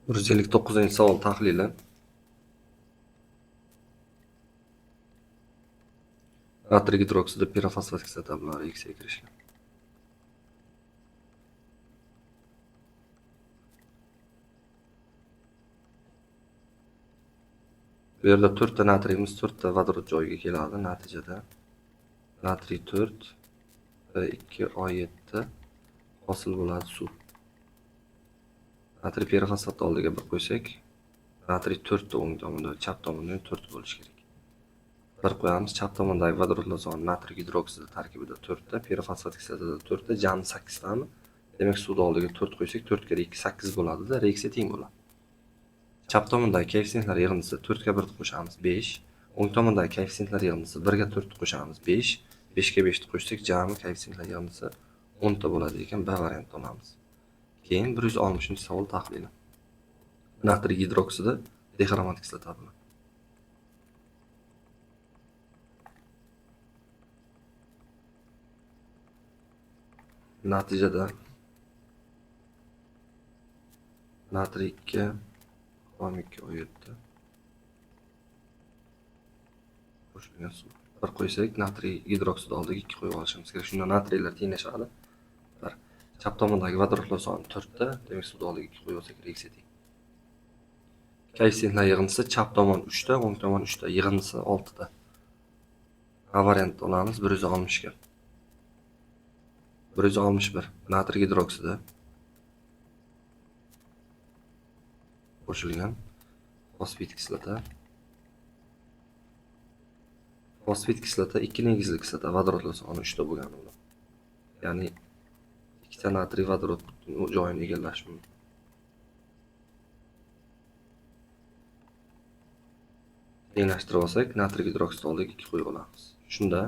159-savol tahlili. Natriy gidroksidi pirofosfat kislotalari X'ga kirishgan. Bu yerda 4 ta natriyimiz 4 ta vodorod joyiga keladi. Natijada natriy 4 va 2O7 hosil bo'ladi suv. Natriy pirofosfatni oldiga 1 qo'ysak, natriy 4 ta o'ng tomonda, chap tomonda 4 bo'lishi kerak. 1 qo'yamiz, chap tomondagi vodorodlar soni natriy gidroksidi tarkibida 4 ta, pirofosfat kislotada 4 ta, jami 8 tami. Demak, suvni oldiga 4 qo'ysak, 4 kere 2 8 bo'ladi-da, reaksiya teng bo'ladi. Chap tomondagi koeffitsiyentlar yig'indisi 4 ga 1 qo'shamiz 5. O'ng tomondagi koeffitsiyentlar yig'indisi 1 ga 4 qo'shamiz 5. 5 ga 5 qo'shsak, jami koeffitsiyentlar yig'indisi 10 ta bo'ladi ekan, B variantini olamiz. Keyin 160-savol tahlili. Natriy gidroksidi dixromat kislota bilan. Natijada natriy 2 xrom 2O7 qo'shilgan suv. 1 qo'ysak, natriy gidroksidi oldiga 2 qo'yib olishimiz kerak. Shunda natriylar tenglashadi. Chap tomondagi vodorodlar soni 4 ta, demak suvni oldiga 2 qo'yib olsak, reaksiya teng. Koeffitsiyentlar yig'indisi chap tomon 3 ta, o'ng tomon 3 ta, yig'indisi 6 ta. A variantini olamiz 160 ga. 161 natriy gidroksidi qo'shilgan fosfit kislota. Fosfit kislota 2 negizli kislota, vodorodlar soni 3 ta bo'lgani bilan. Ya'ni 2 ta natriy vodorod joyini egallashi mumkin. Tenglashtirib olsak, natriy gidroksidi oldiga 2 qo'yib olamiz. Shunda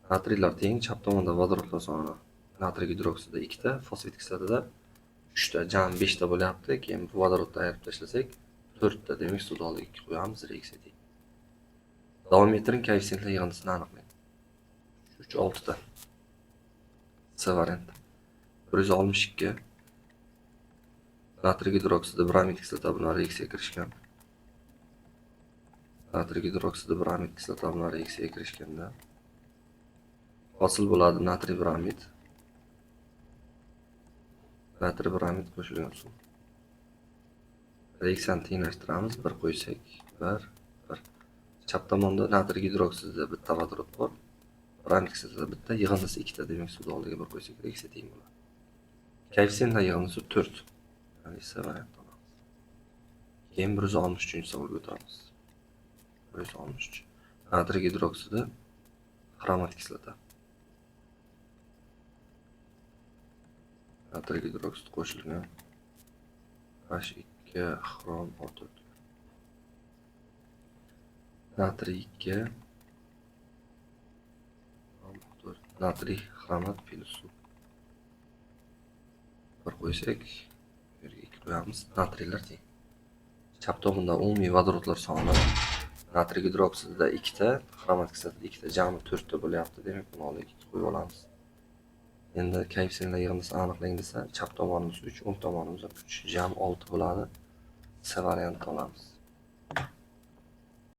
natriylar teng, chap tomonda vodorodlar soni natriy gidroksida 2 ta, fosfit kislotada 3 ta, jami 5 ta bo'lyapti. Keyin bu vodorodni ayirib tashlasak, 4 ta, demak suvni oldiga 2 qo'yamiz, reaksiya teng. Davom ettiring, koeffitsiyentlar yig'indisini aniqlang. 3 6 ta. C varianti. 162 natriy gidroksidi bramid kislota bilan reaksiyaga kirishgan. Natriy gidroksidi bramid kislota bilan reaksiyaga kirishganda hosil bo'ladi natriy bramid. Natriy bramid qo'shilgan suv. Reaksiyani tenglashtiramiz, 1 qo'ysak, 1 1. Chap tomonda natriy gidroksidida bitta vodorod bor. Bramid kislotada bitta, yig'indisi 2 ta, demak suvni oldiga 1 qo'ysak, reaksiya teng bo'ladi. Koeffitsiyentlar yig'indisi 4. Ya'ni C variantini olamiz. Keyin 163-savolga o'tamiz. 163. Natriy gidroksidi xromat kislota. Natriy gidroksid qo'shilgan H2 xrom 6. Natriy 2 natriy xromat plus suv. 1 qo'ysak, yerga 2 qo'yamiz, natriylar teng. Chap tomonda umumiy vodorodlar soni natriy gidroksidida 2 ta, xromat kislotada 2 ta, jami 4 ta bo'lyapti. Demak, buni oldiga 2 qo'yib olamiz. Endi koeffitsiyentlar yig'indisini aniqlang desa, chap tomonimiz 3, o'ng tomonimiz 3, jami 6 bo'ladi. C variantini olamiz.